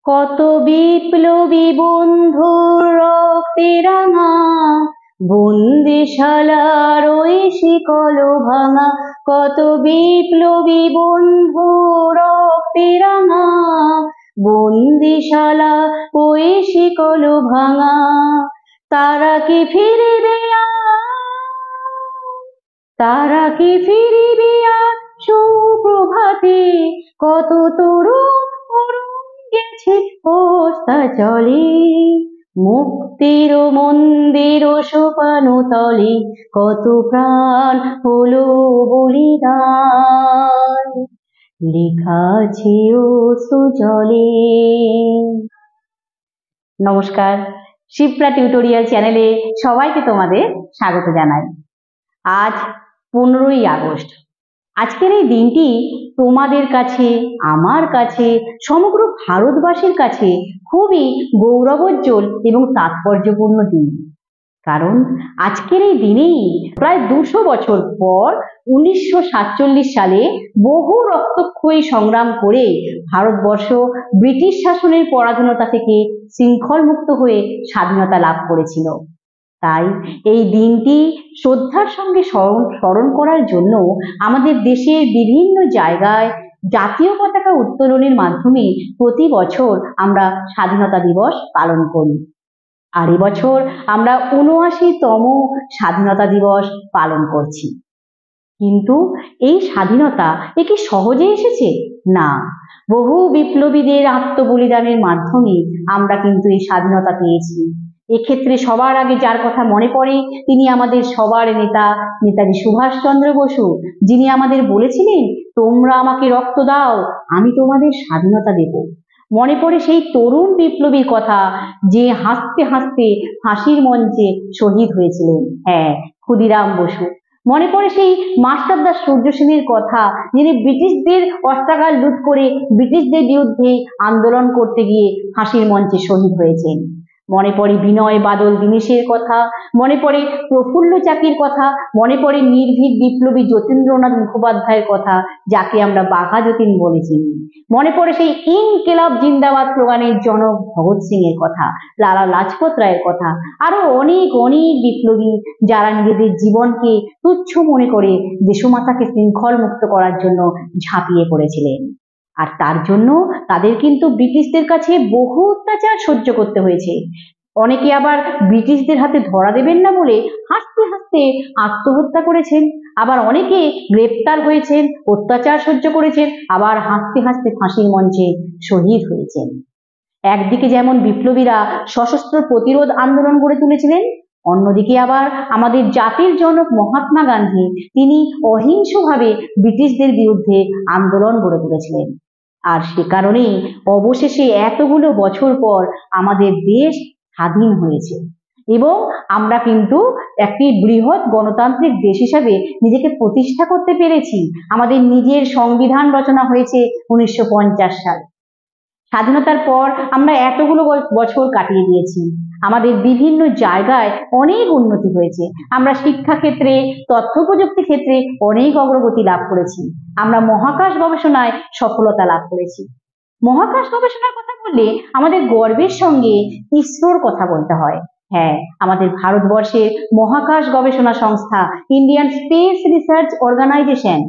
কত বিপ্লবী বন্ধুর রক্তে রাঙা বন্দিশালার ওই শিকল ভাঙা। কত বিপ্লবী বন্ধুর রক্তে রাঙা বন্দিশালা ওই শিকল ভাঙা। তারা কি ফিরিবে তারা কি ফিরিবে সুপ্রভাতে? কত তরুণ গেছে অস্তাচলে মুক্তির মন্দির সোপান তলে। কত প্রাণ হলো বলিদান লেখা আছে অশ্রু জলে। নমস্কার, শিপ্রা টিউটোরিয়াল চ্যানেলে সবাইকে তোমাদের স্বাগত জানাই। আজ 15ই আগস্ট। আজকের এই দিনটি তোমাদের কাছে, আমার কাছে, সমগ্র ভারতবাসীর কাছে খুবই গৌরবোজ্জ্বল এবং তাৎপর্যপূর্ণ দিন। কারণ আজকের এই দিনেই প্রায় 200 বছর পর 1947 সালে বহু রক্তক্ষয়ী সংগ্রাম করে ভারতবর্ষ ব্রিটিশ শাসনের পরাধীনতা থেকে শৃঙ্খলমুক্ত হয়ে স্বাধীনতা লাভ করেছিল। তাই এই দিনটি শ্রদ্ধার সঙ্গে স্মরণ করার জন্য আমাদের দেশের বিভিন্ন জায়গায় জাতীয় পতাকা উত্তোলনের মাধ্যমে প্রতি বছর আমরা স্বাধীনতা দিবস পালন করি। আর এবছর আমরা 79তম স্বাধীনতা দিবস পালন করছি। কিন্তু এই স্বাধীনতা কি সহজে এসেছে? না, বহু বিপ্লবীদের আত্মবলিদানের মাধ্যমে আমরা কিন্তু এই স্বাধীনতা পেয়েছি। এক্ষেত্রে সবার আগে যার কথা মনে পড়ে তিনি আমাদের সবার নেতা নেতাজি সুভাষচন্দ্র বসু, যিনি আমাদের বলেছিলেন, তোমরা আমাকে রক্ত দাও, আমি তোমাদের স্বাধীনতা দেব। মনে পড়ে সেই তরুণ বিপ্লবীর কথা, যে হাসতে হাসতে ফাঁসির মঞ্চে শহীদ হয়েছিলেন, হ্যাঁ, ক্ষুদিরাম বসু। মনে পড়ে সেই মাস্টারদা সূর্য সেনের কথা, যিনি ব্রিটিশদের অস্ত্রাগার লুট করে ব্রিটিশদের বিরুদ্ধে আন্দোলন করতে গিয়ে ফাঁসির মঞ্চে শহীদ হয়েছেন। মনে পড়ে বিনয় বাদল দীনেশের কথা, মনে পড়ে প্রফুল্ল চাকির কথা, মনে পড়ে নির্ভীক বিপ্লবী যতীন্দ্রনাথ মুখোপাধ্যায়ের কথা, যাকে আমরা বাঘা যতীন বলেছি। মনে পড়ে সেই ইনকিলাব জিন্দাবাদ স্লোগানের জনক ভগৎ সিং এর কথা, লালা লাজপত রায়ের কথা, আরো অনেক অনেক বিপ্লবী যারা নিজেদের জীবনকে তুচ্ছ মনে করে দেশমাতাকে শৃঙ্খল মুক্ত করার জন্য ঝাঁপিয়ে পড়েছিলেন। আর তার জন্য তাদের কিন্তু ব্রিটিশদের কাছে বহু অত্যাচার সহ্য করতে হয়েছে। অনেকে আবার ব্রিটিশদের হাতে ধরা দেবেন না বলে হাসতে হাসতে আত্মহত্যা করেছেন, আবার অনেকে গ্রেপ্তার হয়েছেন, অত্যাচার সহ্য করেছেন, আবার হাসতে হাসতে ফাঁসির মঞ্চে শহীদ হয়েছেন। একদিকে যেমন বিপ্লবীরা সশস্ত্র প্রতিরোধ আন্দোলন গড়ে তুলেছিলেন, অন্যদিকে আবার আমাদের জাতির জনক মহাত্মা গান্ধী, তিনি অহিংসভাবে ব্রিটিশদের বিরুদ্ধে আন্দোলন গড়ে তুলেছিলেন। আর সে কারণেই অবশেষে এতগুলো বছর পর আমাদের দেশ স্বাধীন হয়েছে এবং আমরা কিন্তু একটি বৃহৎ গণতান্ত্রিক দেশ হিসাবে নিজেকে প্রতিষ্ঠা করতে পেরেছি। আমাদের নিজের সংবিধান রচনা হয়েছে 1950 সালে। স্বাধীনতার পর আমরা এতগুলো বছর কাটিয়ে দিয়েছি, আমাদের বিভিন্ন জায়গায় অনেক উন্নতি হয়েছে। আমরা শিক্ষা ক্ষেত্রে, তথ্য প্রযুক্তি ক্ষেত্রে অনেক অগ্রগতি লাভ করেছি। আমরা মহাকাশ গবেষণায় সফলতা লাভ করেছি। মহাকাশ গবেষণার কথা বললে আমাদের গর্বের সঙ্গে ইসরোর কথা বলতে হয়। হ্যাঁ, আমাদের ভারতবর্ষের মহাকাশ গবেষণা সংস্থা ইন্ডিয়ান স্পেস রিসার্চ অর্গানাইজেশন,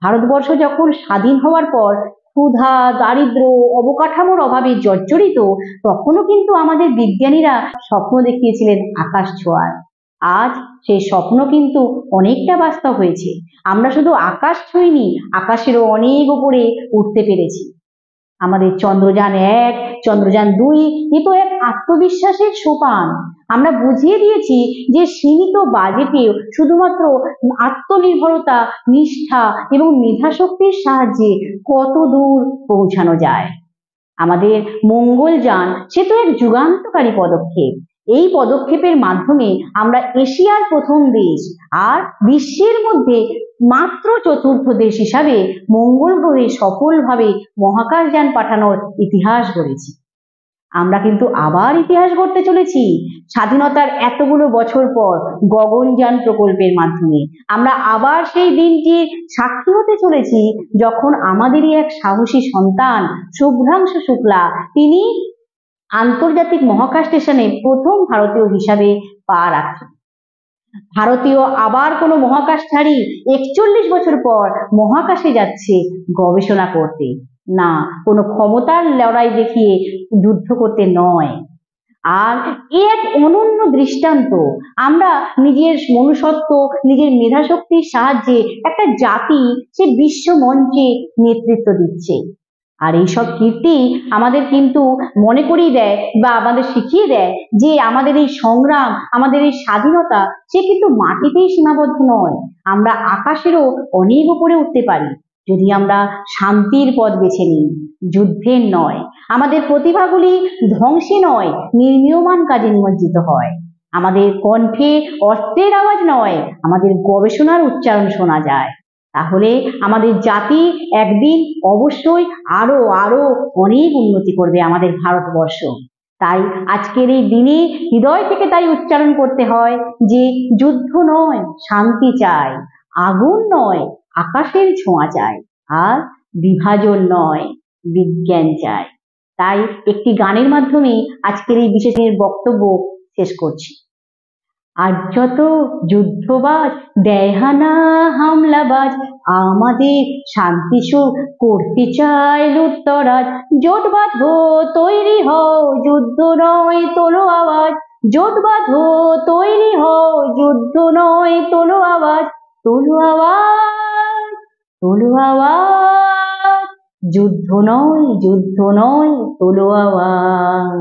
ভারতবর্ষ যখন স্বাধীন হওয়ার পর ক্ষুধা, দারিদ্র, অবকাঠামোর অভাবে জর্জরিত, তখনও কিন্তু আমাদের বিজ্ঞানীরা স্বপ্ন দেখিয়েছিলেন আকাশ ছোঁয়ার। আজ সেই স্বপ্ন কিন্তু অনেকটা বাস্তব হয়েছে। আমরা শুধু আকাশ ছুঁইনি, আকাশেরও অনেক উপরে উঠতে পেরেছি। আমাদের চন্দ্রযান 1, চন্দ্রযান 2 এ তো এক আত্মবিশ্বাসের সোপান। আমরা বুঝিয়ে দিয়েছি যে সীমিত বাজেটে শুধুমাত্র আত্মনির্ভরতা, নিষ্ঠা এবং মেধাশক্তির সাহায্যে কত দূর পৌঁছানো যায়। আমাদের মঙ্গলযান, সে তো এক যুগান্তকারী পদক্ষেপ। এই পদক্ষেপের মাধ্যমে আমরা এশিয়ার প্রথম দেশ আর বিশ্বের মধ্যে মাত্র 4র্থ দেশ হিসাবে মঙ্গল গ্রহে সফলভাবে মহাকাশযান পাঠানোর ইতিহাস গড়েছি। আমরা কিন্তু আবার ইতিহাস গড়তে চলেছি স্বাধীনতার এতগুলো বছর পর গগনযান প্রকল্পের মাধ্যমে। আমরা আবার সেই দিনটির সাক্ষী হতে চলেছি যখন আমাদেরই এক সাহসী সন্তান শুভ্রাংশু শুক্লা তিনি আন্তর্জাতিক মহাকাশ স্টেশনে প্রথম ভারতীয় হিসাবে পা রাখেন। ভারতীয় আবার কোনো মহাকাশচারী 41 বছর পর মহাকাশে যাচ্ছে গবেষণা করতে, না কোনো ক্ষমতার লড়াই দেখিয়ে যুদ্ধ করতে নয়। আর এ এক অনন্য দৃষ্টান্ত। আমরা নিজের মনুষ্যত্ব, নিজের মেধাশক্তির সাহায্যে একটা জাতি সে বিশ্ব মঞ্চে নেতৃত্ব দিচ্ছে। আর এইসব কীর্তি আমাদের কিন্তু মনে করিয়ে দেয় বা আমাদের শিখিয়ে দেয় যে আমাদের এই সংগ্রাম, আমাদের এই স্বাধীনতা সে কিন্তু মাটিতেই সীমাবদ্ধ নয়। আমরা আকাশেরও অনেক উপরে উঠতে পারি যদি আমরা শান্তির পথ বেছে নিই, যুদ্ধের নয়। আমাদের প্রতিভাগুলি ধ্বংসে নয়, নির্মীয়মান কাজে নিমজ্জিত হয়। আমাদের কণ্ঠে অস্ত্রের আওয়াজ নয়, আমাদের গবেষণার উচ্চারণ শোনা যায়। তাহলে আমাদের জাতি একদিন অবশ্যই আরো আরো অনেক উন্নতি করবে আমাদের ভারতবর্ষ। তাই আজকের এই দিনে হৃদয় থেকে তাই উচ্চারণ করতে হয় যে যুদ্ধ নয়, শান্তি চাই, আগুন নয়, আকাশের ছোঁয়া চাই, আর বিভাজন নয়, বিজ্ঞান চাই। তাই একটি গানের মাধ্যমে আজকের এই বিশেষ দিনের বক্তব্য শেষ করছি। আজ যত যুদ্ধবাজ দেয়হানা হামলাবাজ আমাদের শান্তি সুখ করতে চায় লুটতরাজ। জোট বাঁধো তৈরি হও, যুদ্ধ নয় তোলো আওয়াজ। জোট বাঁধো তৈরি হও, যুদ্ধ নয় তোলো আওয়াজ। তোলো আওয়াজ, তোলো আওয়াজ, যুদ্ধ নয়, যুদ্ধ নয়, তোলো আওয়াজ।